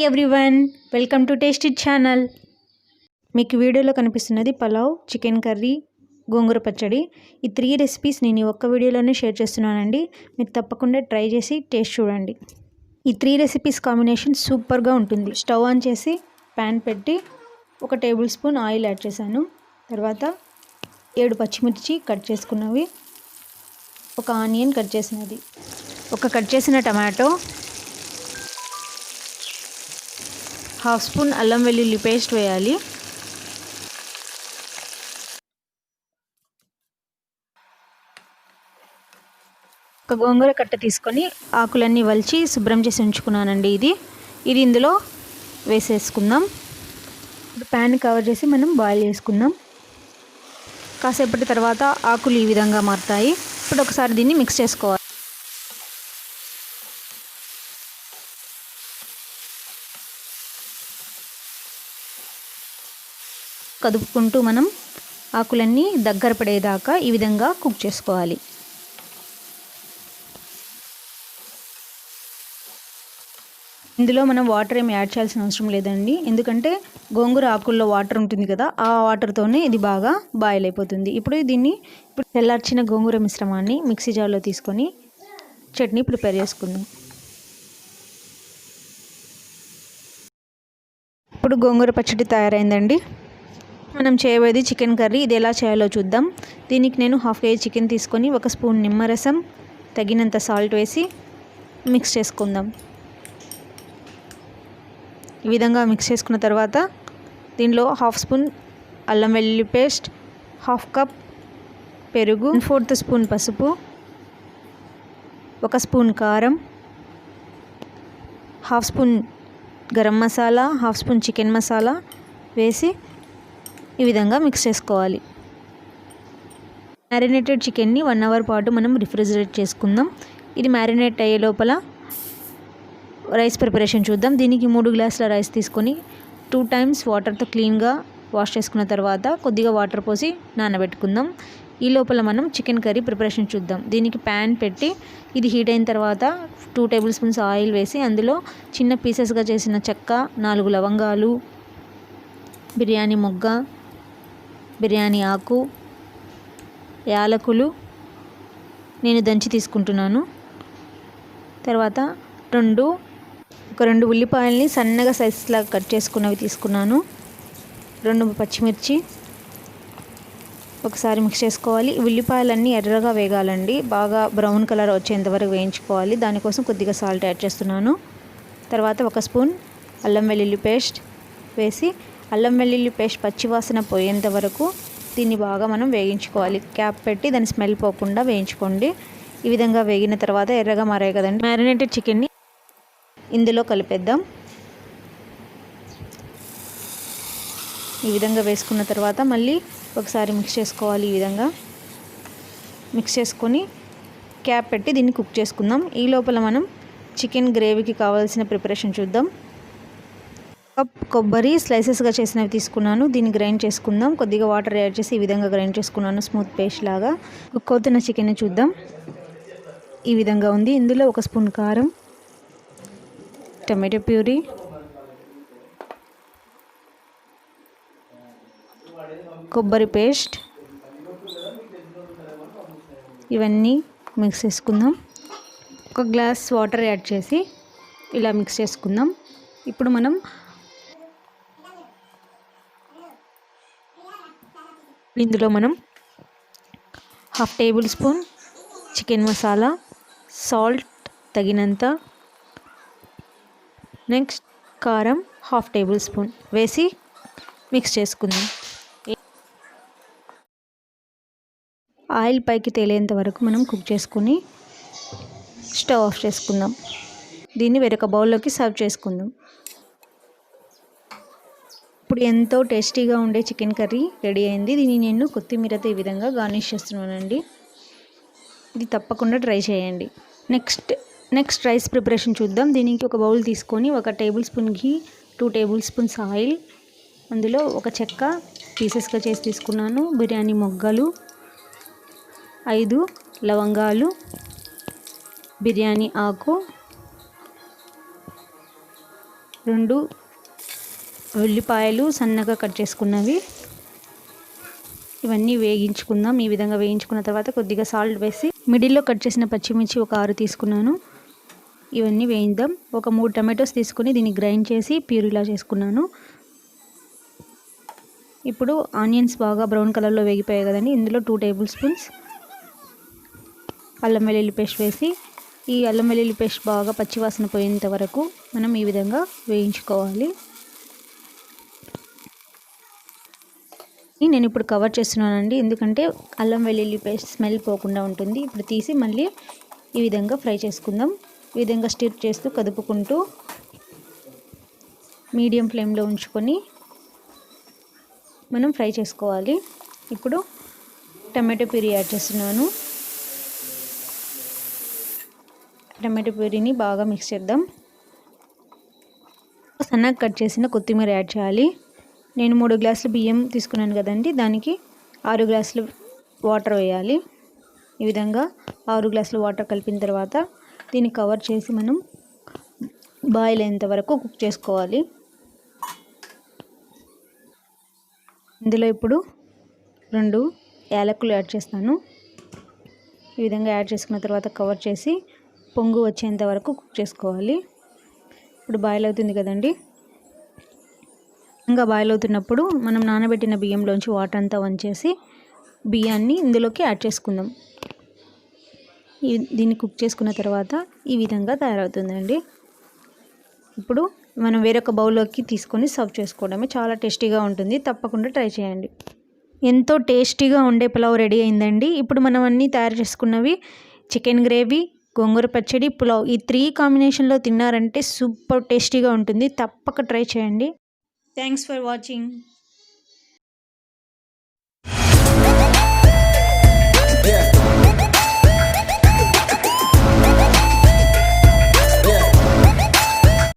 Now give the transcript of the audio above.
Everyone, welcome to tasty channel. మీకు వీడియోలో కనిపిస్తున్నది పలావ్, చికెన్ కర్రీ, గోంగూర పచ్చడి. ఈ 3 రెసిపీస్ నేను ఒక్క వీడియోలోనే షేర్ చేస్తున్నానండి. మీరు తప్పకుండా ట్రై చేసి టేస్ట్ చూడండి. ఈ 3 రెసిపీస్ కాంబినేషన్ సూపర్గా ఉంటుంది. స్టవ్ ఆన్ చేసి ప్యాన్ పెట్టి 1 టేబుల్ స్పూన్ ఆయిల్ యాడ్ చేశాను. తర్వాత 7 పచ్చిమిర్చి కట్ చేసుకున్నవి, 1 ఆనియన్ కట్ చేసినది, 1 కట్ చేసిన టమాటో, 1/2 స్పూన్ అల్లం వెల్లుల్లి పేస్ట్ వేయాలి. ఒక గోంగూర కట్ట తీసుకొని ఆకులన్నీ వలిచి శుభ్రం చేసి ఉంచుకున్నానండి. ఇది ఇందులో వేసేసుకుందాం. ఇప్పుడు ప్యాన్ కవర్ చేసి మనం బాయిల్ చేసుకుందాం. కాసేపటి తర్వాత ఆకులు ఈ విధంగా మారుతాయి. ఇప్పుడు ఒకసారి దీన్ని మిక్స్ చేసుకోవాలి. కదుపుకుంటూ మనం ఆకులన్నీ దగ్గర పడేదాకా ఈ విధంగా కుక్ చేసుకోవాలి. ఇందులో మనం వాటర్ ఏమి యాడ్ చేయాల్సిన అవసరం లేదండి, ఎందుకంటే గోంగూర ఆకుల్లో వాటర్ ఉంటుంది కదా, ఆ వాటర్తోనే ఇది బాగా బాయిల్ అయిపోతుంది. ఇప్పుడు చల్లార్చిన గోంగూర మిశ్రమాన్ని మిక్సీ జార్లో తీసుకొని చట్నీ ప్రిపేర్ చేసుకుందాం. ఇప్పుడు గోంగూర పచ్చడి తయారైందండి. మనం చేయబోయేది చికెన్ కర్రీ. ఇది ఎలా చేయాలో చూద్దాం. దీనికి నేను 1/2 kg చికెన్ తీసుకొని 1 స్పూన్ నిమ్మరసం, తగినంత సాల్ట్ వేసి మిక్స్ చేసుకుందాం. ఈ విధంగా మిక్స్ చేసుకున్న తర్వాత దీనిలో 1/2 స్పూన్ అల్లం వెల్లుల్లి పేస్ట్, 1/2 కప్ పెరుగు, 1/4 స్పూన్ పసుపు, 1 స్పూన్ కారం, 1/2 spoon garam masala, 1/2 spoon chicken masala వేసి ఈ విధంగా మిక్స్ చేసుకోవాలి. మ్యారినేటెడ్ చికెన్ని 1 అవర్ పాటు మనం రిఫ్రిజిరేట్ చేసుకుందాం. ఇది మ్యారినేట్ అయ్యే లోపల రైస్ ప్రిపరేషన్ చూద్దాం. దీనికి 3 గ్లాసుల రైస్ తీసుకొని 2 టైమ్స్ వాటర్తో క్లీన్గా వాష్ చేసుకున్న తర్వాత కొద్దిగా వాటర్ పోసి నానబెట్టుకుందాం. ఈ లోపల మనం చికెన్ కర్రీ ప్రిపరేషన్ చూద్దాం. దీనికి ప్యాన్ పెట్టి ఇది హీట్ అయిన తర్వాత 2 టేబుల్ స్పూన్స్ ఆయిల్ వేసి అందులో చిన్న పీసెస్గా చేసిన చెక్క, 4 లవంగాలు, బిర్యానీ మొగ్గ, బిర్యానీ ఆకు, యాలకులు నేను దంచి తీసుకుంటున్నాను. తర్వాత 2 ఉల్లిపాయల్ని సన్నగా సైజ్లా కట్ చేసుకున్నవి తీసుకున్నాను. 2 పచ్చిమిర్చి ఒకసారి మిక్స్ చేసుకోవాలి. ఉల్లిపాయలన్నీ ఎర్రగా వేగాలండి, బాగా బ్రౌన్ కలర్ వచ్చేంత వరకు వేయించుకోవాలి. దానికోసం కొద్దిగా సాల్ట్ యాడ్ చేస్తున్నాను. తర్వాత 1 స్పూన్ అల్లం వెల్లుల్లి పేస్ట్ వేసి అల్లం వెల్లుల్లి పేస్ట్ పచ్చివాసన పోయేంత వరకు దీన్ని బాగా మనం వేయించుకోవాలి. క్యాప్ పెట్టి దాని స్మెల్ పోకుండా వేయించుకోండి. ఈ విధంగా వేగిన తర్వాత ఎర్రగా మారాయి కదండి, మ్యారినేటెడ్ చికెన్ని ఇందులో కలిపేద్దాం. ఈ విధంగా వేసుకున్న తర్వాత మళ్ళీ ఒకసారి మిక్స్ చేసుకోవాలి. ఈ విధంగా మిక్స్ చేసుకొని క్యాప్ పెట్టి దీన్ని కుక్ చేసుకుందాం. ఈ లోపల మనం చికెన్ గ్రేవీకి కావాల్సిన ప్రిపరేషన్ చూద్దాం. కప్ కొబ్బరి స్లైసెస్గా చేసినవి తీసుకున్నాను. దీన్ని గ్రైండ్ చేసుకుందాం. కొద్దిగా వాటర్ యాడ్ చేసి ఈ విధంగా గ్రైండ్ చేసుకున్నాను, స్మూత్ పేస్ట్ లాగా. కుక్ అవుతున్న చికెన్ చూద్దాం. ఈ విధంగా ఉంది. ఇందులో 1 స్పూన్ కారం, టమాటో ప్యూరీ, కొబ్బరి పేస్ట్ ఇవన్నీ మిక్స్ చేసుకుందాం. 1 గ్లాస్ వాటర్ యాడ్ చేసి ఇలా మిక్స్ చేసుకుందాం. ఇప్పుడు మనం ఇందులో 1/2 table spoon chicken masala, salt తగినంత, నెక్స్ట్ కారం 1/2 టేబుల్ స్పూన్ వేసి మిక్స్ చేసుకుందాం. ఆయిల్ పైకి తేలేంత వరకు మనం కుక్ చేసుకుని స్టవ్ ఆఫ్ చేసుకుందాం. దీన్ని వేరొక బౌల్లోకి సర్వ్ చేసుకుందాం. ఇప్పుడు ఎంతో టేస్టీగా ఉండే చికెన్ కర్రీ రెడీ అయింది. దీన్ని నేను కొత్తిమీరతో ఈ విధంగా గార్నిష్ చేస్తున్నానండి. ఇది తప్పకుండా ట్రై చేయండి. నెక్స్ట్ రైస్ ప్రిపరేషన్ చూద్దాం. దీనికి ఒక బౌల్ తీసుకొని 1 టేబుల్ స్పూన్ ఘీ, 2 టేబుల్ స్పూన్స్ ఆయిల్, అందులో 1 చెక్క పీసెస్గా చేసి తీసుకున్నాను, బిర్యానీ మొగ్గలు, 5 లవంగాలు, బిర్యానీ ఆకు, 2 ఉల్లిపాయలు సన్నగా కట్ చేసుకున్నవి, ఇవన్నీ వేగించుకుందాం. ఈ విధంగా వేయించుకున్న తర్వాత కొద్దిగా సాల్ట్ వేసి మిడిల్లో కట్ చేసిన పచ్చిమిర్చి ఒక 6 తీసుకున్నాను. ఇవన్నీ వేయిద్దాం. ఒక 3 టమాటోస్ తీసుకొని దీన్ని గ్రైండ్ చేసి ప్యూరీలా చేసుకున్నాను. ఇప్పుడు ఆనియన్స్ బాగా బ్రౌన్ కలర్లో వేగిపోయాయి కదండి, ఇందులో 2 టేబుల్ స్పూన్స్ అల్లం వెల్లుల్లి పేస్ట్ వేసి ఈ అల్లం వెల్లుల్లి పేస్ట్ బాగా పచ్చివాసన పోయేంత వరకు మనం ఈ విధంగా వేయించుకోవాలి. నేను ఇప్పుడు కవర్ చేస్తున్నానండి, ఎందుకంటే అల్లం వెల్లుల్లి పేస్ట్ స్మెల్ పోకుండా ఉంటుంది. ఇప్పుడు తీసి మళ్ళీ ఈ విధంగా ఫ్రై చేసుకుందాం. ఈ విధంగా స్టిర్ చేస్తూ కదుపుకుంటూ మీడియం ఫ్లేమ్లో ఉంచుకొని మనం ఫ్రై చేసుకోవాలి. ఇప్పుడు టమాటో ప్యూరీ యాడ్ చేస్తున్నాను. టమాటో ప్యూరీని బాగా మిక్స్ చేద్దాం. సన్నగా కట్ చేసిన కొత్తిమీర యాడ్ చేయాలి. నేను 3 గ్లాసులు బియ్యం తీసుకున్నాను కదండి, దానికి 6 గ్లాసులు వాటర్ వేయాలి. ఈ విధంగా 6 గ్లాసులు వాటర్ కలిపిన తర్వాత దీన్ని కవర్ చేసి మనం బాయిల్ అయ్యేంత వరకు కుక్ చేసుకోవాలి. ఇందులో ఇప్పుడు 2 యాలకులు యాడ్ చేస్తాను. ఈ విధంగా యాడ్ చేసుకున్న తర్వాత కవర్ చేసి పొంగు వచ్చేంత వరకు కుక్ చేసుకోవాలి. ఇప్పుడు బాయిల్ అవుతుంది కదండి, ఇంకా బాయిల్ అవుతున్నప్పుడు మనం నానబెట్టిన బియ్యంలోంచి వాటర్ అంతా వంచేసి బియ్యాన్ని ఇందులోకి యాడ్ చేసుకుందాం. దీన్ని కుక్ చేసుకున్న తర్వాత ఈ విధంగా తయారవుతుందండి. ఇప్పుడు మనం వేరొక బౌల్లోకి తీసుకొని సర్వ్ చేసుకోవడమే. చాలా టేస్టీగా ఉంటుంది, తప్పకుండా ట్రై చేయండి. ఎంతో టేస్టీగా ఉండే పులావ్ రెడీ అయిందండి. ఇప్పుడు మనం అన్నీ తయారు చేసుకున్నవి చికెన్ గ్రేవీ, గోంగూర పచ్చడి, పులావ్, ఈ 3 కాంబినేషన్లో తిన్నారంటే సూపర్ టేస్టీగా ఉంటుంది. తప్పక ట్రై చేయండి. Thanks for watching.